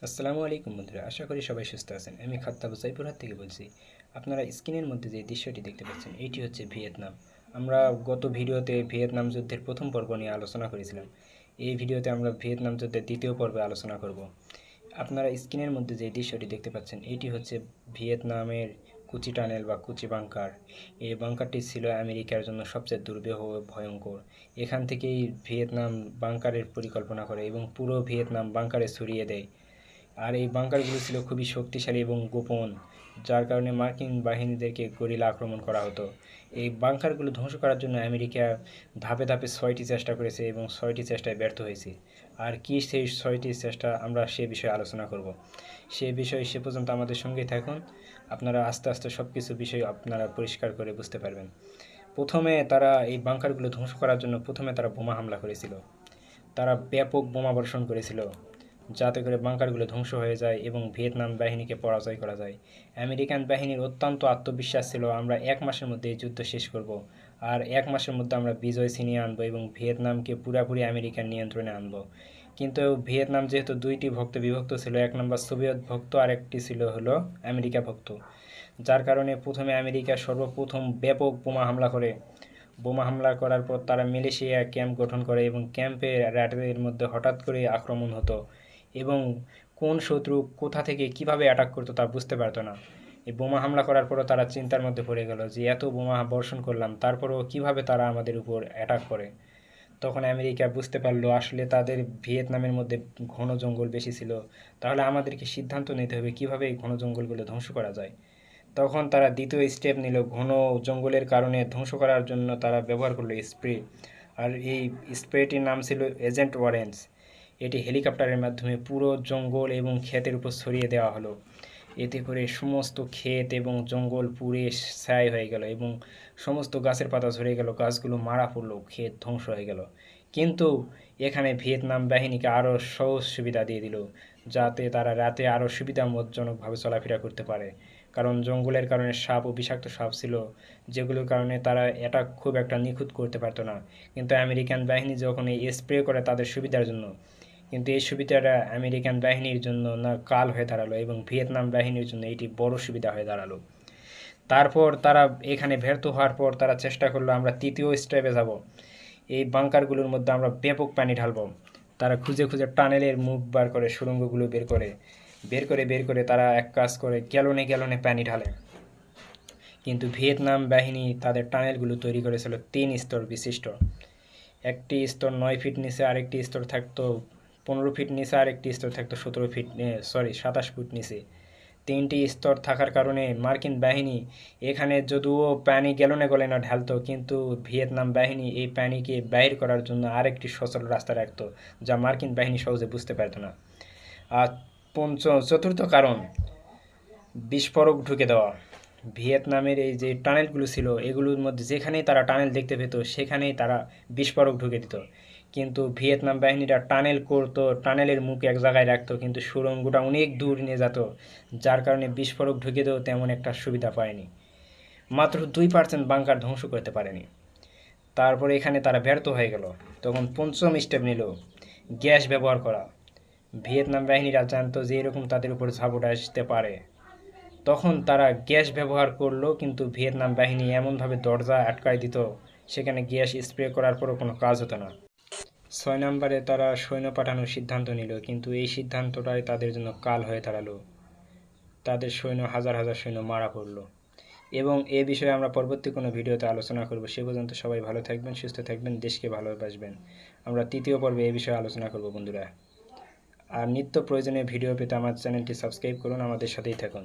আসসালামু আলাইকুম বন্ধুরা, আশা করি সবাই সুস্থ আছেন। আমি খাত্তাব জয়পুরহাট থেকে বলছি। আপনারা স্ক্রিনের মধ্যে যে দৃশ্যটি দেখতে পাচ্ছেন এটি হচ্ছে ভিয়েতনাম। আমরা গত ভিডিওতে ভিয়েতনাম যুদ্ধের প্রথম পর্ব নিয়ে আলোচনা করেছিলাম। এই ভিডিওতে আমরা ভিয়েতনাম যুদ্ধের দ্বিতীয় পর্বে আলোচনা করব। আপনারা স্ক্রিনের মধ্যে যে দৃশ্যটি দেখতে পাচ্ছেন এটি হচ্ছে ভিয়েতনামের কুচি টানেল বা কুচি বাংকার। এই বাংকারটি ছিল আমেরিকার জন্য সবচেয়ে দুর্বিহ ও ভয়ঙ্কর। এখান থেকেই ভিয়েতনাম বাংকারের পরিকল্পনা করে এবং পুরো ভিয়েতনাম বাংকারে ছড়িয়ে দেয়। আর এই বাংকারগুলো ছিল খুবই শক্তিশালী এবং গোপন, যার কারণে মার্কিন বাহিনীদেরকে গরিলা আক্রমণ করা হতো। এই বাংকারগুলো ধ্বংস করার জন্য আমেরিকা ধাপে ধাপে 6টি চেষ্টা করেছে এবং 6টি চেষ্টায় ব্যর্থ হয়েছে। আর কি সেই 6টি চেষ্টা, আমরা সে বিষয়ে আলোচনা করব। সে বিষয়ে সে পর্যন্ত আমাদের সঙ্গেই থাকুন। আপনারা আস্তে আস্তে সব কিছু বিষয় আপনারা পরিষ্কার করে বুঝতে পারবেন। প্রথমে তারা এই বাংকারগুলো ধ্বংস করার জন্য প্রথমে তারা বোমা হামলা করেছিল। তারা ব্যাপক বোমা বর্ষণ করেছিল যাতে করে বাংকারগুলো ধ্বংস হয়ে যায় এবং ভিয়েতনাম বাহিনীকে পরাজয় করা যায়। আমেরিকান বাহিনীর অত্যন্ত আত্মবিশ্বাস ছিল, আমরা 1 মাসের মধ্যে এই যুদ্ধ শেষ করব, আর 1 মাসের মধ্যে আমরা বিজয় ছিনিয়ে আনবো এবং ভিয়েতনামকে পুরাপুরি আমেরিকার নিয়ন্ত্রণে আনবো। কিন্তু ভিয়েতনাম যেহেতু দুইটি ভক্ত বিভক্ত ছিল, এক নম্বর সোভিয়েত ভক্ত আর একটি ছিল হলো আমেরিকা ভক্ত, যার কারণে প্রথমে আমেরিকা সর্বপ্রথম ব্যাপক বোমা হামলা করে। বোমা হামলা করার পর তারা মালয়েশিয়া ক্যাম্প গঠন করে এবং ক্যাম্পে রাতের মধ্যে হঠাৎ করে আক্রমণ হতো এবং কোন শত্রু কোথা থেকে কিভাবে অ্যাটাক করতো তা বুঝতে পারতো না। এই বোমা হামলা করার পরও তারা চিন্তার মধ্যে পড়ে গেল যে এত বোমা বর্ষণ করলাম, তারপরেও কিভাবে তারা আমাদের উপর অ্যাটাক করে। তখন আমেরিকা বুঝতে পারলো আসলে তাদের ভিয়েতনামের মধ্যে ঘন জঙ্গল বেশি ছিল, তাহলে আমাদেরকে সিদ্ধান্ত নিতে হবে কিভাবে এই ঘন জঙ্গলগুলো ধ্বংস করা যায়। তখন তারা দ্বিতীয় স্টেপ নিল, ঘন জঙ্গলের কারণে ধ্বংস করার জন্য তারা ব্যবহার করলো স্প্রে। আর এই স্প্রেটির নাম ছিল এজেন্ট অরেঞ্জ। এটি হেলিকপ্টারের মাধ্যমে পুরো জঙ্গল এবং ক্ষেতের উপর ছড়িয়ে দেওয়া হলো। এতে করে সমস্ত ক্ষেত এবং জঙ্গল পুড়ে ছাই হয়ে গেল এবং সমস্ত গাছের পাতা ঝরে গেল, গাছগুলো মারা পড়লো, ক্ষেত ধ্বংস হয়ে গেল। কিন্তু এখানে ভিয়েতনাম বাহিনীকে আরও সহজ সুবিধা দিয়ে দিল, যাতে তারা রাতে আরও সুবিধাজনকভাবে চলাফেরা করতে পারে। কারণ জঙ্গলের কারণে সাপ ও বিষাক্ত সাপ ছিল, যেগুলোর কারণে তারা এটা খুব একটা নিখুঁত করতে পারতো না। কিন্তু আমেরিকান বাহিনী যখন এই স্প্রে করে তাদের সুবিধার জন্য, কিন্তু এই সুবিধাটা আমেরিকান বাহিনীর জন্য না কাল হয়ে দাঁড়ালো এবং ভিয়েতনাম বাহিনীর জন্য এটি বড় সুবিধা হয়ে দাঁড়ালো। তারপর তারা এখানে ব্যর্থ হওয়ার পর তারা চেষ্টা করলো আমরা তৃতীয় স্টেপে যাব, এই বাংকারগুলোর মধ্যে আমরা ব্যাপক পানি ঢালবো। তারা খুঁজে খুঁজে টানেলের মুখ বার করে, সুড়ঙ্গগুলো বের করে তারা এক কাজ করে গ্যালনে গ্যালনে পানি ঢালে। কিন্তু ভিয়েতনাম বাহিনী তাদের টানেলগুলো তৈরি করেছিল 3 স্তর বিশিষ্ট। একটি স্তর 9 ফিট নিচে, আরেকটি স্তর থাকতো 15 ফিট নিচে, আরেকটি স্তর থাকতো 17 ফিট, 27 ফুট নিচে। 3টি স্তর থাকার কারণে মার্কিন বাহিনী এখানে যদিও পানি গ্যালনে গলে ঢালতো, কিন্তু ভিয়েতনাম বাহিনী এই পানিকে বাইর করার জন্য আরেকটি সচল রাস্তা রাখতো, যা মার্কিন বাহিনী সহজে বুঝতে পারতো না। আর চতুর্থ কারণ, বিস্ফোরক ঢুকে দেওয়া। ভিয়েতনামের এই যে টানেলগুলো ছিল এগুলোর মধ্যে যেখানেই তারা টানেল দেখতে পেত সেখানেই তারা বিস্ফোরক ঢুকে দিত। কিন্তু ভিয়েতনাম বাহিনীরা টানেল করতো, টানেলের মুখ এক জায়গায় রাখতো, কিন্তু সুড়ঙ্গটা অনেক দূর নিয়ে যেত, যার কারণে বিস্ফোরক ঢুকে দেওয়া তেমন একটা সুবিধা পায়নি। মাত্র 2% বাংকার ধ্বংস করতে পারেনি। তারপরে এখানে তারা ব্যর্থ হয়ে গেল। তখন পঞ্চম স্টেপ নিল গ্যাস ব্যবহার করা। ভিয়েতনাম বাহিনীরা জানতো যে এরকম তাদের উপর ঝাপট আসতে পারে, তখন তারা গ্যাস ব্যবহার করলো, কিন্তু ভিয়েতনাম বাহিনী এমনভাবে দরজা আটকায় দিত সেখানে গ্যাস স্প্রে করার পরও কোনো কাজ হতো না। 6 নম্বরে তারা সৈন্য পাঠানোর সিদ্ধান্ত নিল, কিন্তু এই সিদ্ধান্তটাই তাদের জন্য কাল হয়ে দাঁড়ালো। তাদের সৈন্য হাজার হাজার সৈন্য মারা পড়লো। এবং এ বিষয়ে আমরা পরবর্তী কোনো ভিডিওতে আলোচনা করব। সে পর্যন্ত সবাই ভালো থাকবেন, সুস্থ থাকবেন, দেশকে ভালোবাসবেন। আমরা তৃতীয় পর্বে এ বিষয়ে আলোচনা করব বন্ধুরা। আর নিত্য প্রয়োজনীয় ভিডিও পেতে আমার চ্যানেলটি সাবস্ক্রাইব করুন, আমাদের সাথেই থাকুন।